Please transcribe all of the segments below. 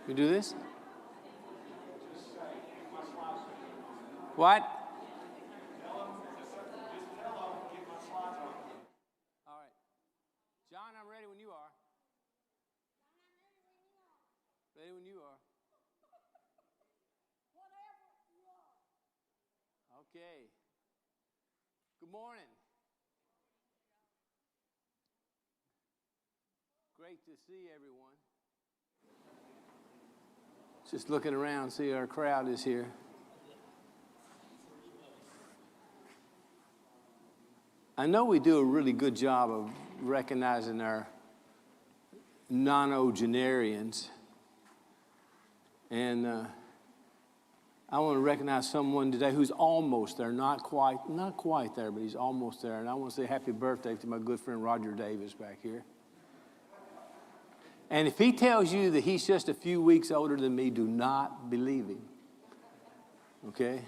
We do this? What? All right. John, I'm ready when you are. Ready when you are. Okay. Good morning. Great to see everyone. Just looking around, see our crowd is here. I know we do a really good job of recognizing our nonagenarians. And I want to recognize someone today who's almost there, not quite there, but he's almost there. And I want to say happy birthday to my good friend Roger Davis back here. And if he tells you that he's just a few weeks older than me, do not believe him. Okay?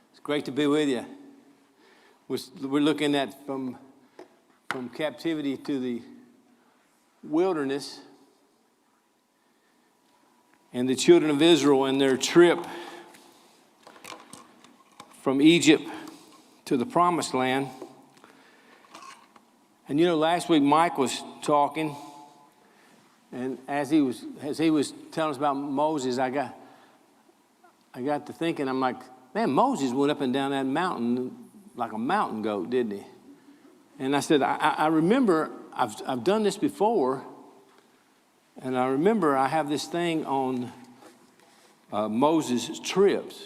It's great to be with you. We're looking at from captivity to the wilderness and the children of Israel and their trip from Egypt to the Promised Land. And you know, last week Mike was talking, and as he was telling us about Moses, I got to thinking. I'm like, man, Moses went up and down that mountain like a mountain goat, didn't he? And I said, I remember I've done this before, and I remember I have this thing on Moses' trips.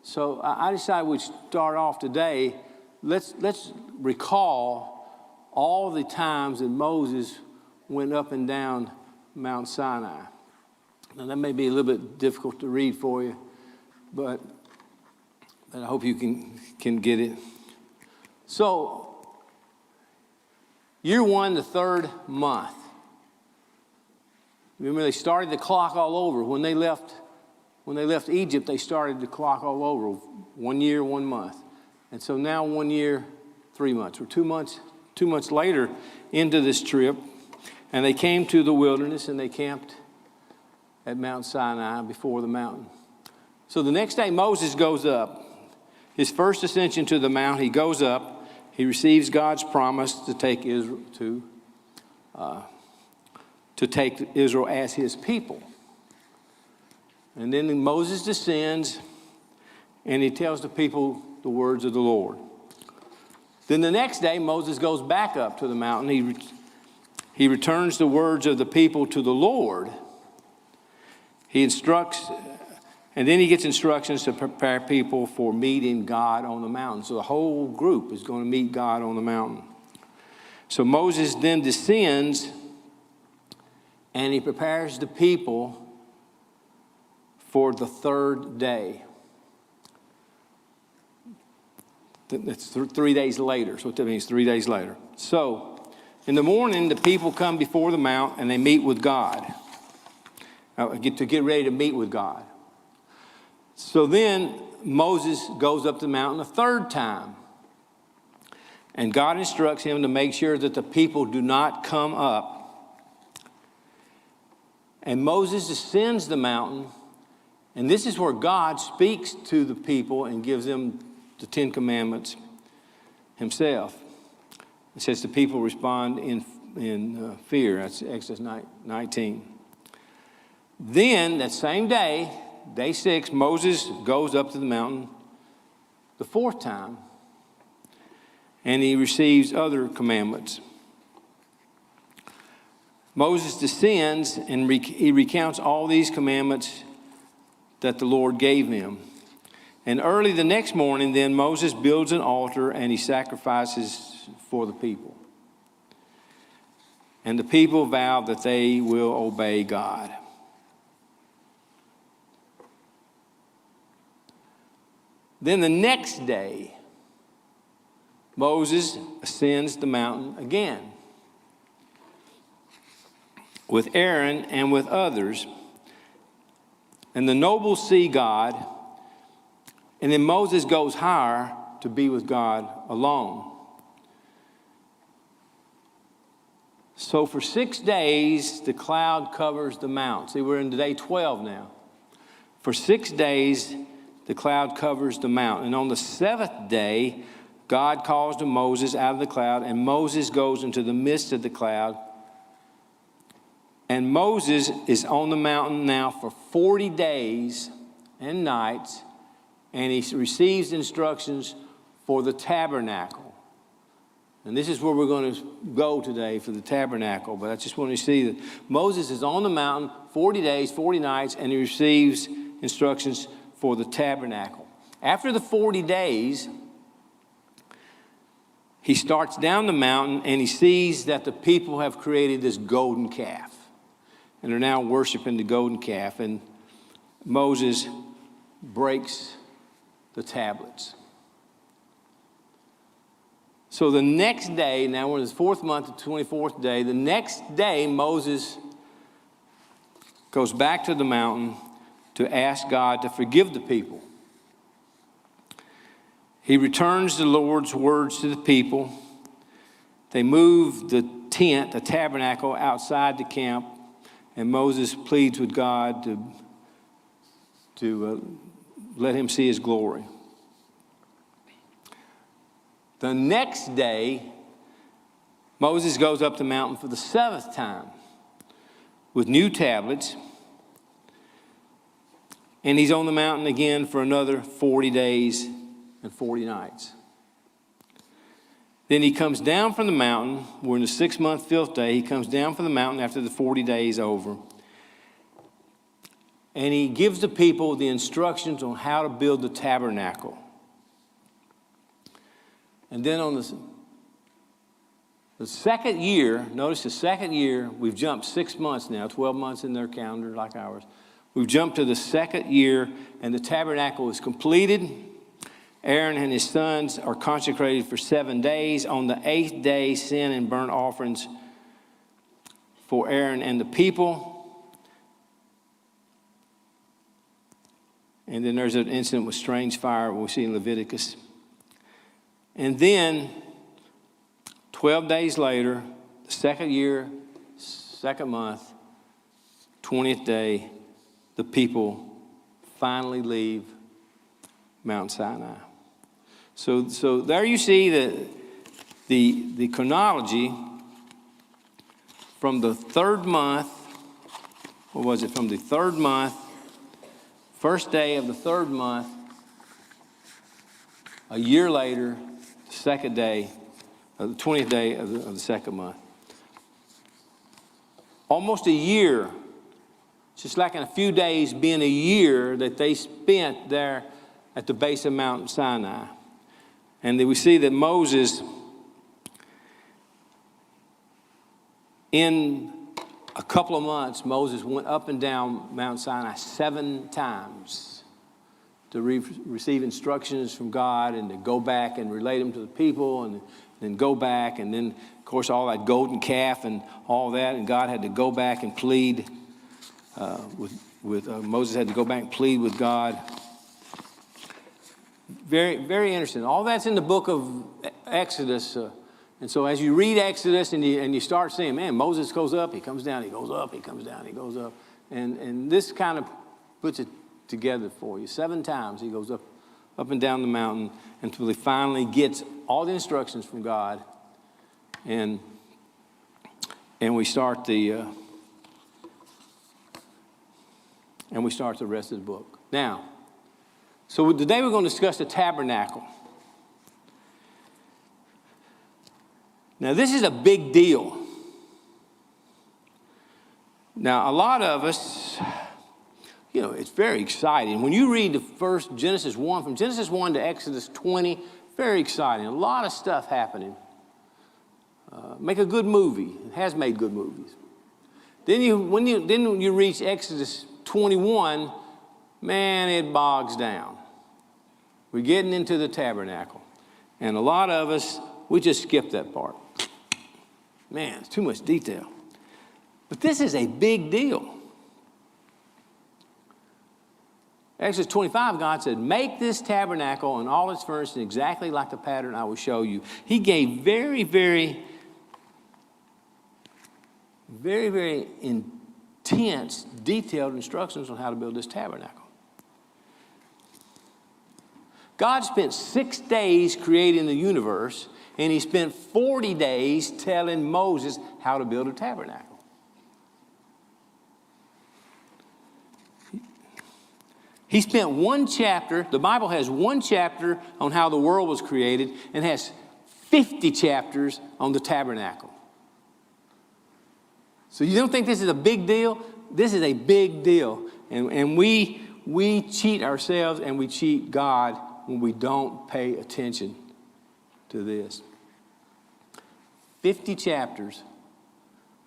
So I decided we'd start off today. Let's recall all the times that Moses went up and down Mount Sinai. Now, that may be a little bit difficult to read for you, but I hope you can get it. So, year one, the third month. Remember, they started the clock all over. When they left Egypt, they started the clock all over. 1 year, 1 month. And so now 1 year, 3 months. We're 2 months later into this trip, and they came to the wilderness and they camped at Mount Sinai before the mountain. So the next day Moses goes up. His first ascension to the mount, he goes up. He receives God's promise to take Israel take Israel as his people. And then Moses descends and he tells the people the words of the Lord. Then the next day, Moses goes back up to the mountain. He returns the words of the people to the Lord. He instructs, and then he gets instructions to prepare people for meeting God on the mountain. So the whole group is going to meet God on the mountain. So Moses then descends, and he prepares the people for the third day. That's 3 days later. So what that means, 3 days later. So in the morning, the people come before the mount and they meet with God. To get ready to meet with God. So then Moses goes up the mountain a third time. And God instructs him to make sure that the people do not come up. And Moses ascends the mountain. And this is where God speaks to the people and gives them the 10 Commandments himself. It says the people respond in fear. That's Exodus 19. Then, that same day, day 6, Moses goes up to the mountain the fourth time, and he receives other commandments. Moses descends, and he recounts all these commandments that the Lord gave him. And early the next morning, then, Moses builds an altar and he sacrifices for the people. And the people vow that they will obey God. Then the next day, Moses ascends the mountain again with Aaron and with others. And the nobles see God. And then Moses goes higher to be with God alone. So for 6 days, the cloud covers the mount. See, we're in day 12 now. For 6 days, the cloud covers the mount. And on the seventh day, God calls to Moses out of the cloud, and Moses goes into the midst of the cloud. And Moses is on the mountain now for 40 days and nights, and he receives instructions for the tabernacle. And this is where we're going to go today for the tabernacle. But I just want to see that Moses is on the mountain 40 days, 40 nights, and he receives instructions for the tabernacle. After the 40 days, he starts down the mountain and he sees that the people have created this golden calf. And they're now worshiping the golden calf. And Moses breaks the tablets. So the next day, now we're in the 4th month, the 24th day, the next day Moses goes back to the mountain to ask God to forgive the people. He returns the Lord's words to the people. They move the tent, the tabernacle, outside the camp, and Moses pleads with God to let him see his glory. The next day, Moses goes up the mountain for the 7th time with new tablets. And he's on the mountain again for another 40 days and 40 nights. Then he comes down from the mountain. We're in the 6th month, 5th day. He comes down from the mountain after the 40 days over. And he gives the people the instructions on how to build the tabernacle. And then on the second year, notice the second year, we've jumped 6 months now, 12 months in their calendar like ours. We've jumped to the second year, and the tabernacle is completed. Aaron and his sons are consecrated for 7 days. On the 8th day, sin and burnt offerings for Aaron and the people. And then there's an incident with strange fire we see in Leviticus. And then, 12 days later, the second year, 2nd month, 20th day, the people finally leave Mount Sinai. So there you see the chronology from the 3rd month. What was it? From the 3rd month, 1st day of the 3rd month, a year later, 2nd day, the 20th day of the 2nd month. Almost a year, just like in a few days being a year that they spent there at the base of Mount Sinai. And then we see that Moses, in a couple of months, Moses went up and down Mount Sinai 7 times. To receive instructions from God and to go back and relate them to the people and then go back. And then, of course, all that golden calf and all that. And God had to go back and plead Moses had to go back and plead with God. Very, very interesting. All that's in the book of Exodus. And so as you read Exodus and you start seeing, man, Moses goes up, he comes down, he goes up, he comes down, he goes up. And this kind of puts it together for you. 7 times he goes up and down the mountain until he finally gets all the instructions from God. And we start the rest of the book. Now, so today we're going to discuss the tabernacle. Now, this is a big deal. Now, a lot of us, it's very exciting. When you read the first Genesis 1, from Genesis 1 to Exodus 20, very exciting. A lot of stuff happening. Make a good movie. It has made good movies. Then when you reach Exodus 21, man, it bogs down. We're getting into the tabernacle. And a lot of us, we just skip that part. Man, it's too much detail. But this is a big deal. Exodus 25, God said, make this tabernacle and all its furnishings exactly like the pattern I will show you. He gave very, very very, very intense, detailed instructions on how to build this tabernacle. God spent 6 days creating the universe, and he spent 40 days telling Moses how to build a tabernacle. He spent one chapter, the Bible has one chapter on how the world was created, and has 50 chapters on the tabernacle. So you don't think this is a big deal? This is a big deal. And we cheat ourselves and we cheat God when we don't pay attention to this. 50 chapters.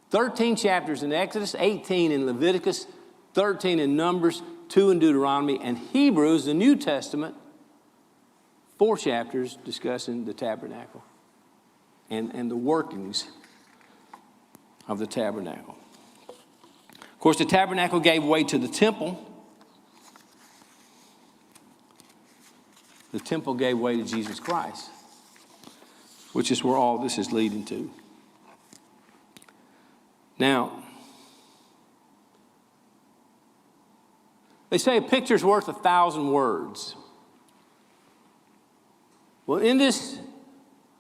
13 chapters in Exodus, 18 in Leviticus, 13 in Numbers, 2 in Deuteronomy, and Hebrews, the New Testament, 4 chapters discussing the tabernacle and the workings of the tabernacle. Of course, the tabernacle gave way to the temple. The temple gave way to Jesus Christ, which is where all this is leading to. Now, they say a picture's worth 1,000 words. Well, in this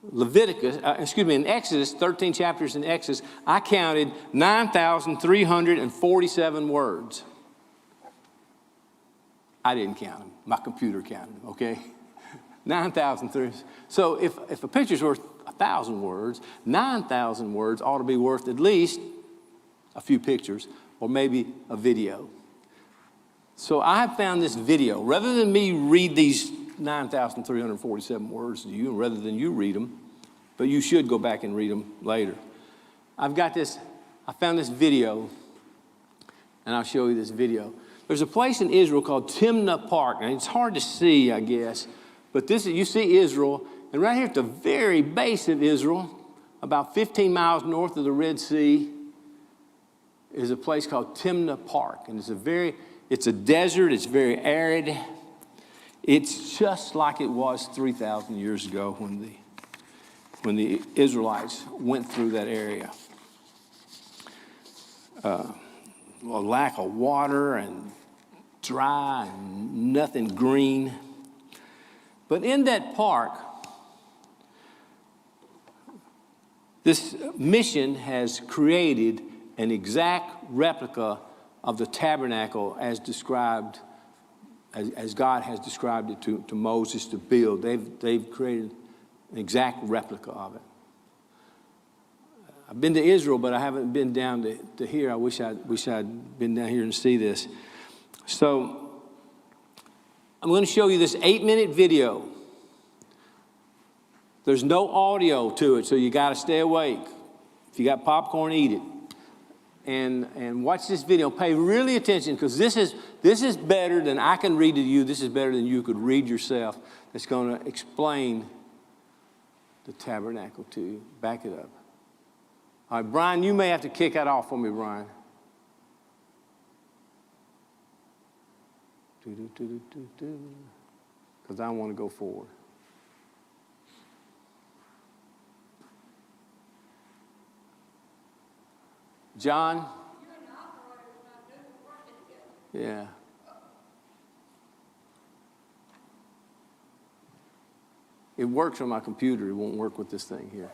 in Exodus, 13 chapters in Exodus, I counted 9,347 words. I didn't count them. My computer counted them, okay? 9,003. So if a picture's worth 1,000 words, 9,000 words ought to be worth at least a few pictures or maybe a video. So I have found this video. Rather than me read these 9,347 words to you, and rather than you read them, but you should go back and read them later. I found this video, and I'll show you this video. There's a place in Israel called Timnah Park, and it's hard to see, I guess, but you see Israel, and right here at the very base of Israel, about 15 miles north of the Red Sea, is a place called Timnah Park, and it's a desert, it's very arid. It's just like it was 3,000 years ago when the Israelites went through that area. A lack of water and dry and nothing green. But in that park, this mission has created an exact replica of the tabernacle as described, as God has described it to Moses to build. They've created an exact replica of it. I've been to Israel, but I haven't been down to here. I wish I'd been down here and see this. So I'm going to show you this 8-minute video. There's no audio to it, so you got to stay awake. If you got popcorn, eat it. And watch this video. Pay really attention, because this is better than I can read to you. This is better than you could read yourself. It's going to explain the tabernacle to you. Back it up. All right, Brian, you may have to kick that off for me, Brian. Because I want to go forward. John? Yeah. It works on my computer. It won't work with this thing here.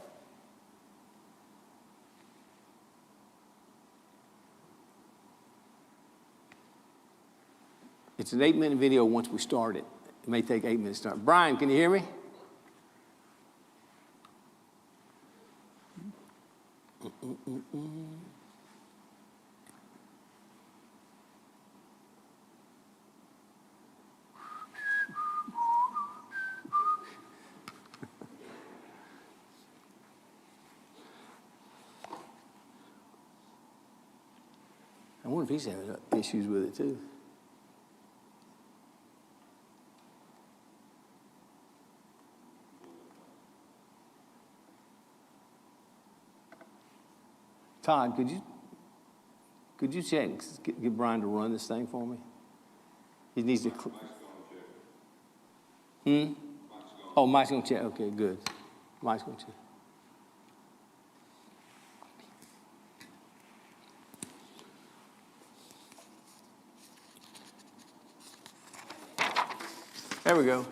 It's an 8-minute video once we start it. It may take 8 minutes to start. Brian, can you hear me? I wonder if he's having issues with it too. Todd, could you check, get Brian to run this thing for me? He needs to. Oh, Mike's going to check. Okay, good. Mike's going to check. There we go.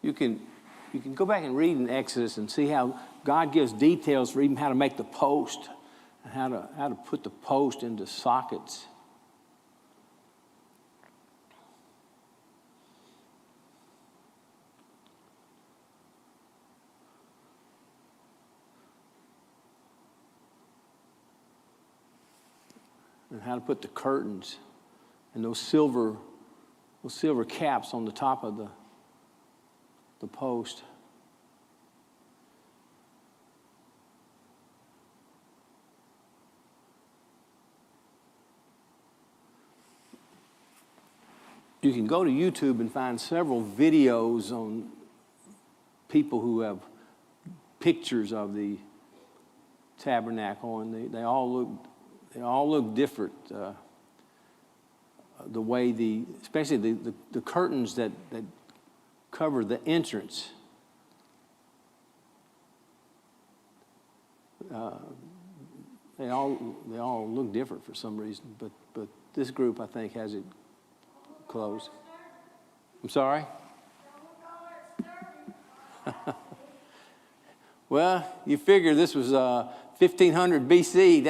You can go back and read in Exodus and see how God gives details for even how to make the post and how to put the post into sockets. And how to put the curtains and those silver caps on the top of the post. You can go to YouTube and find several videos on people who have pictures of the tabernacle, and they all look different. The way especially the curtains that cover the entrance. They all look different for some reason, but this group I think has it closed. I'm sorry? Well, you figure this was 1500 BC.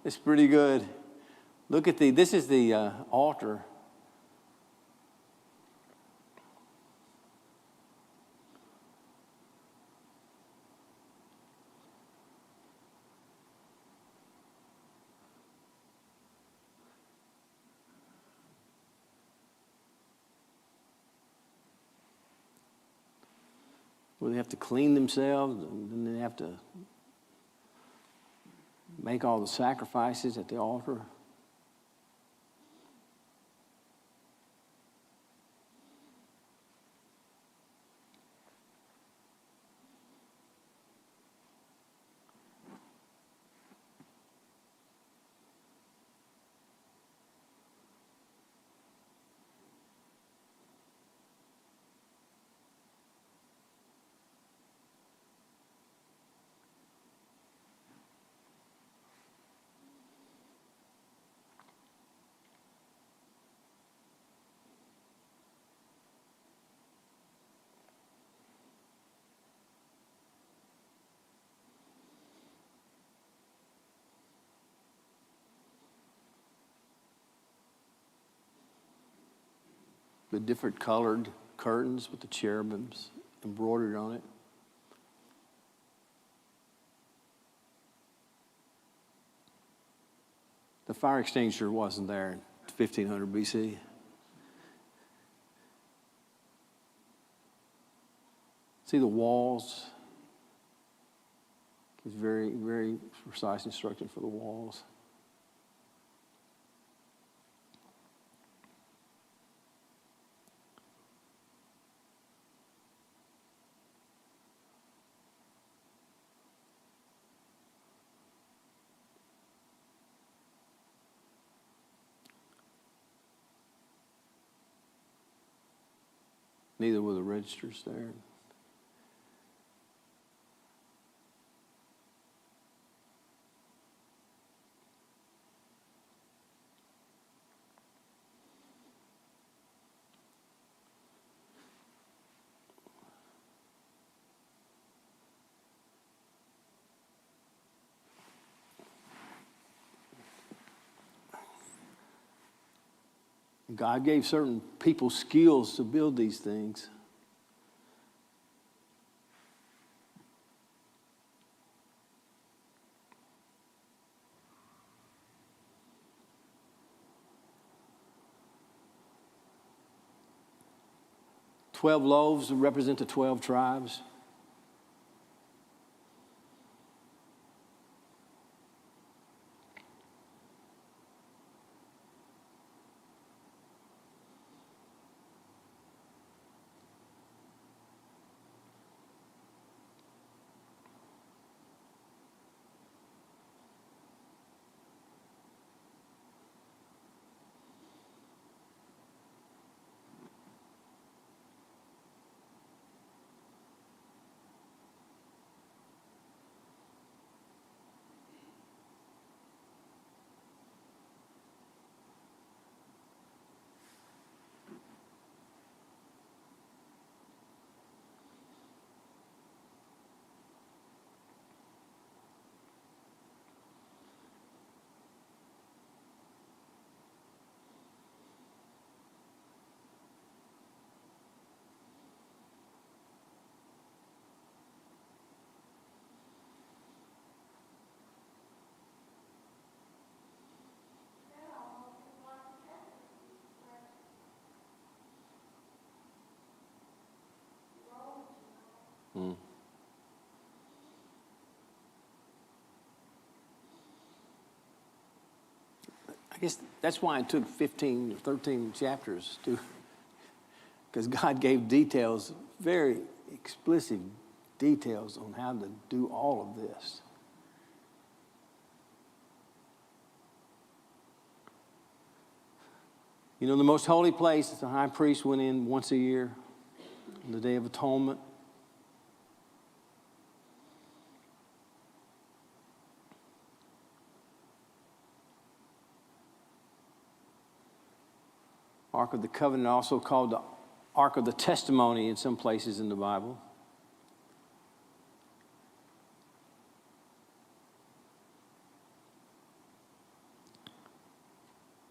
That's pretty good. Look at this is the altar. Where they have to clean themselves, and then they have to make all the sacrifices at the altar. The different colored curtains with the cherubims embroidered on it. The fire extinguisher wasn't there in 1500 BC. See the walls? It's very, very precise instruction for the walls. Neither were the registers there. God gave certain people skills to build these things. "12 loaves represent the 12 tribes. guess that's why it took 15 or 13 chapters because God gave details, very explicit details on how to do all of this. You know, the most holy place, the high priest went in once a year on the Day of Atonement. Ark of the Covenant, also called the Ark of the Testimony in some places in the Bible.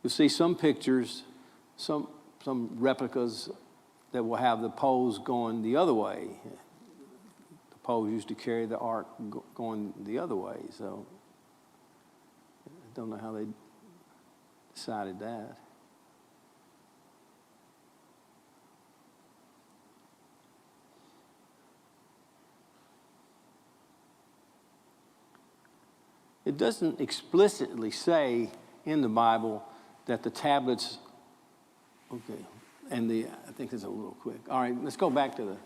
You'll see some pictures, some replicas that will have the poles going the other way. The poles used to carry the ark going the other way, so I don't know how they decided that. It doesn't explicitly say in the Bible that the tablets, and I think this is a little quick. All right, let's go back to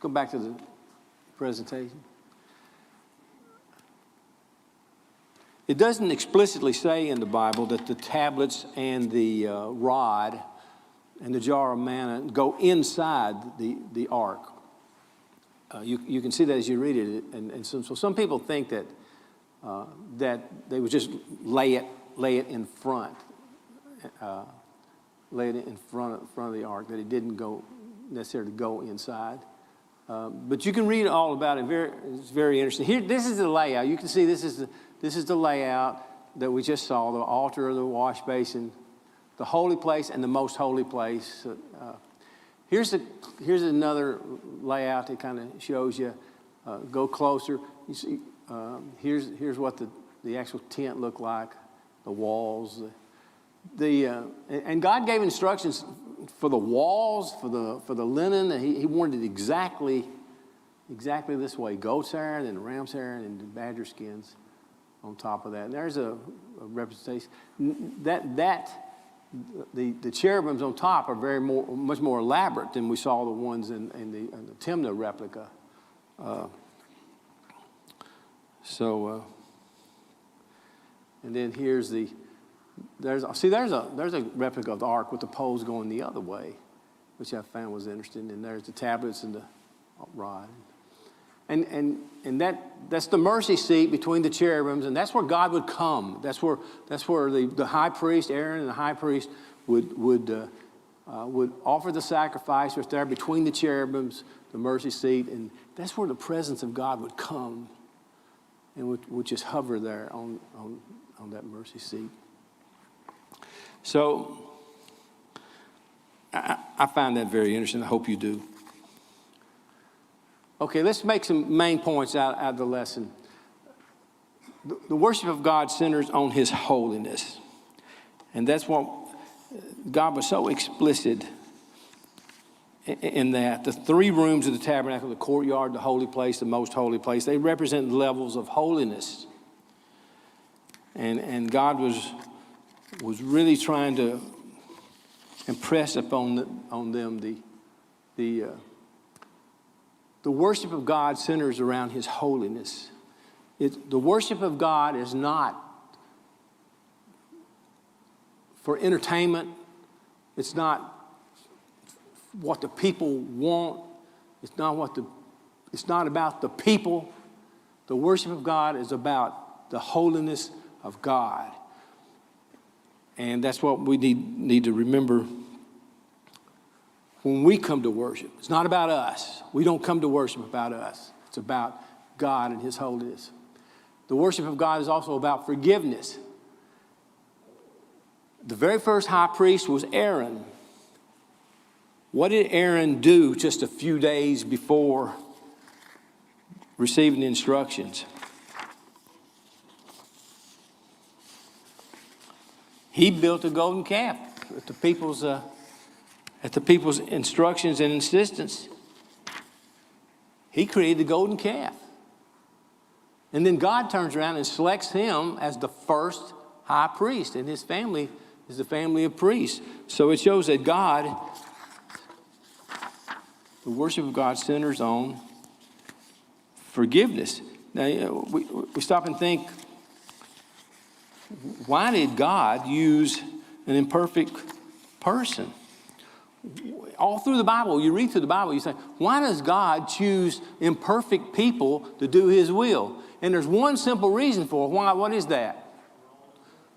the presentation. It doesn't explicitly say in the Bible that the tablets and the rod and the jar of manna go inside the ark. You can see that as you read it, and so some people think that they would just lay it in front, lay it in front of the ark, that it didn't necessarily go inside. But you can read all about it. It's very interesting. Here, this is the layout. You can see this is the layout that we just saw: the altar, the wash basin, the holy place, and the most holy place. Here's another layout that kind of shows you. Go closer. You see. Here's what the actual tent looked like, the walls, and God gave instructions for the walls, for the linen. And he wanted it exactly this way: goat's hair, and then ram's hair, and then badger skins on top of that. And there's a representation that the cherubims on top are much more elaborate than we saw the ones in the Timnah replica. And then here's there's a replica of the ark with the poles going the other way, which I found was interesting. And there's the tablets and the rod, and that's the mercy seat between the cherubims, and that's where God would come. That's where the high priest, Aaron, and the high priest would offer the sacrifice right there between the cherubims, the mercy seat, and that's where the presence of God would come. And would just hover there on that mercy seat. So I find that very interesting. I hope you do. Okay, let's make some main points out of the lesson. The worship of God centers on His holiness. And that's what God was so explicit in that. The three rooms of the tabernacle, the courtyard, the holy place, the most holy place, they represent levels of holiness. And God was really trying to impress upon them the worship of God centers around His holiness. The worship of God is not for entertainment. It's not what the people want. It's not about the people. The worship of God is about the holiness of God. And that's what we need to remember when we come to worship. It's not about us. We don't come to worship about us. It's about God and His holiness. The worship of God is also about forgiveness. The very first high priest was Aaron. What did Aaron do just a few days before receiving the instructions? He built a golden calf at the people's instructions and insistence. He created the golden calf. And then God turns around and selects him as the first high priest, and his family is the family of priests. So it shows that God, the worship of God centers on forgiveness. Now, we stop and think, why did God use an imperfect person? All through the Bible, you read through the Bible, you say, why does God choose imperfect people to do his will? And there's one simple reason for it. Why? What is that?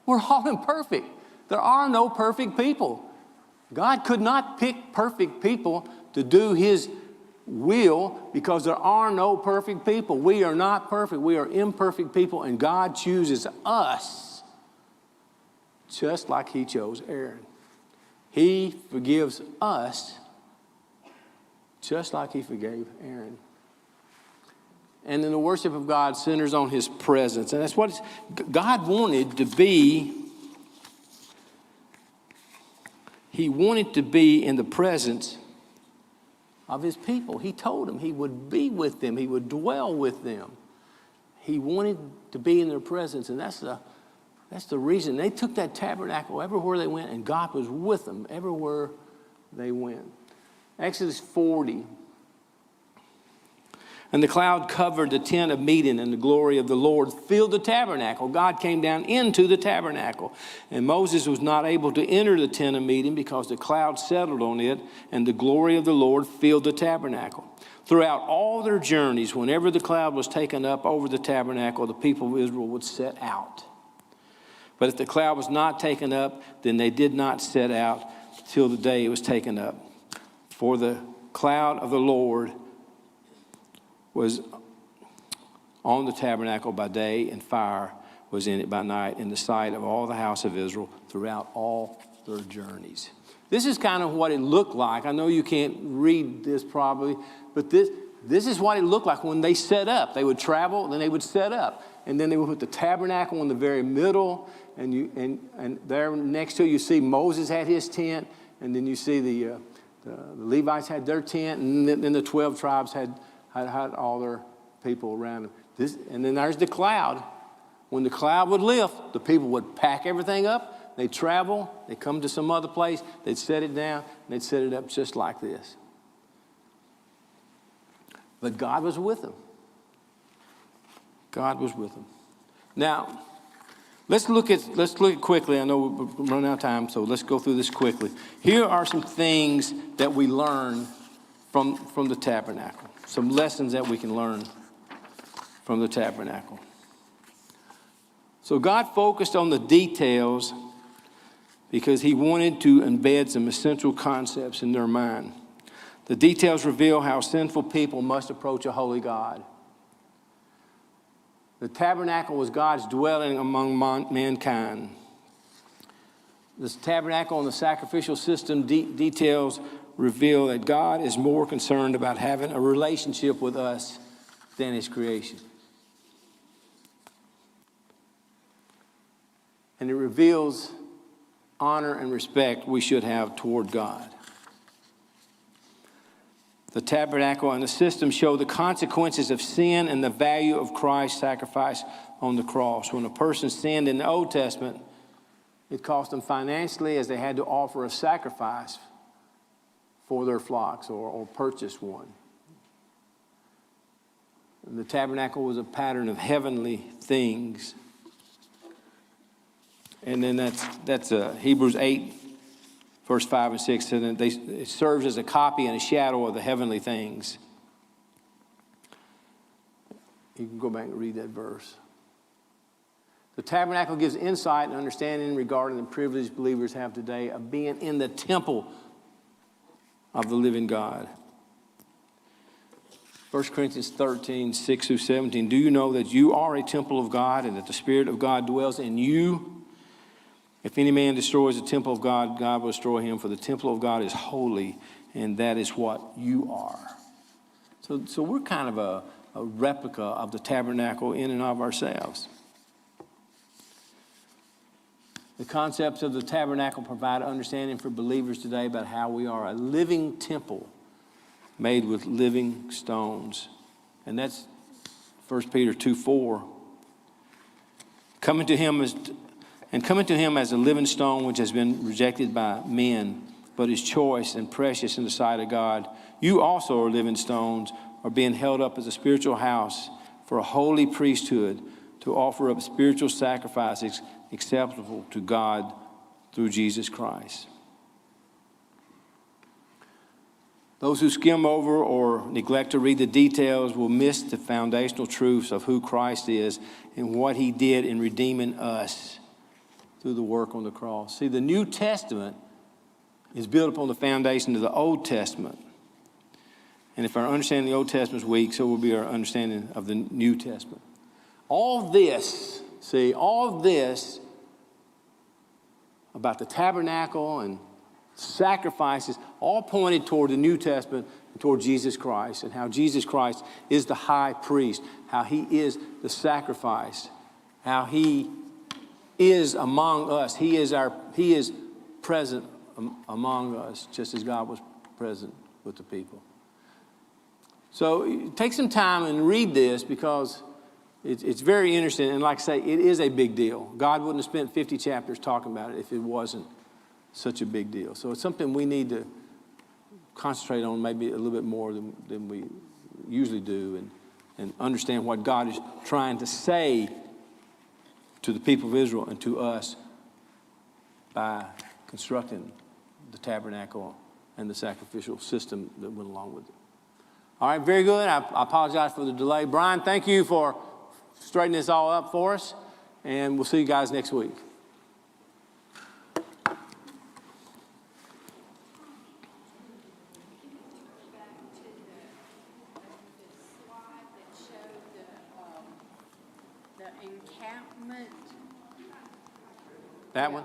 We're all imperfect. There are no perfect people. God could not pick perfect people to do his will because there are no perfect people. We are not perfect. We are imperfect people, and God chooses us just like he chose Aaron. He forgives us just like he forgave Aaron. And then the worship of God centers on his presence. And that's what God wanted to be. He wanted to be in the presence of his people. He told them he would be with them. He would dwell with them. He wanted to be in their presence. And that's the reason. They took that tabernacle everywhere they went, and God was with them everywhere they went. Exodus 40. And the cloud covered the tent of meeting, and the glory of the Lord filled the tabernacle. God came down into the tabernacle. And Moses was not able to enter the tent of meeting because the cloud settled on it, and the glory of the Lord filled the tabernacle. Throughout all their journeys, whenever the cloud was taken up over the tabernacle, the people of Israel would set out. But if the cloud was not taken up, then they did not set out till the day it was taken up. For the cloud of the Lord was on the tabernacle by day, and fire was in it by night, in the sight of all the house of Israel throughout all their journeys. This is kind of what it looked like. I know you can't read this probably, but this is what it looked like when they set up. They would travel, then they would set up. And then they would put the tabernacle in the very middle, and there next to it you see Moses had his tent, and then you see the Levites had their tent, and then the 12 tribes had all their people around them. And then there's the cloud. When the cloud would lift, the people would pack everything up. They'd travel. They'd come to some other place. They'd set it down. And they'd set it up just like this. But God was with them. God was with them. Now, let's look at quickly. I know we're running out of time, so let's go through this quickly. Here are some things that we learn from the tabernacle. Some lessons that we can learn from the tabernacle. So God focused on the details because he wanted to embed some essential concepts in their mind. The details reveal how sinful people must approach a holy God. The tabernacle was God's dwelling among mankind. This tabernacle and the sacrificial system details reveal that God is more concerned about having a relationship with us than his creation. And it reveals honor and respect we should have toward God. The tabernacle and the system show the consequences of sin and the value of Christ's sacrifice on the cross. When a person sinned in the Old Testament, it cost them financially as they had to offer a sacrifice for their flocks or purchase one. And the tabernacle was a pattern of heavenly things. And then that's Hebrews 8, verse 5 and 6. And it serves as a copy and a shadow of the heavenly things. You can go back and read that verse. The tabernacle gives insight and understanding regarding the privilege believers have today of being in the temple of the living God. 1 Corinthians 13, 6 through 17. Do you know that you are a temple of God and that the Spirit of God dwells in you? If any man destroys the temple of God, God will destroy him, for the temple of God is holy, and that is what you are. So we're kind of a replica of the tabernacle in and of ourselves. The concepts of the tabernacle provide understanding for believers today about how we are a living temple made with living stones. And that's 1 Peter 2:4. Coming to him And coming to him as a living stone which has been rejected by men, but is choice and precious in the sight of God, you also are living stones, are being held up as a spiritual house for a holy priesthood, to offer up spiritual sacrifices acceptable to God through Jesus Christ. Those who skim over or neglect to read the details will miss the foundational truths of who Christ is and what he did in redeeming us through the work on the cross. See, the New Testament is built upon the foundation of the Old Testament. And if our understanding of the Old Testament is weak, so will be our understanding of the New Testament. All this about the tabernacle and sacrifices all pointed toward the New Testament and toward Jesus Christ, and how Jesus Christ is the high priest, how he is the sacrifice, how he is among us. He is present among us, just as God was present with the people. So take some time and read this, because it's very interesting. And like I say, it is a big deal. God wouldn't have spent 50 chapters talking about it if it wasn't such a big deal. So it's something we need to concentrate on maybe a little bit more than we usually do, and understand what God is trying to say to the people of Israel and to us by constructing the tabernacle and the sacrificial system that went along with it. All right, very good. I apologize for the delay. Brian, thank you for straightening this all up for us, and we'll see you guys next week. The encampment. That one?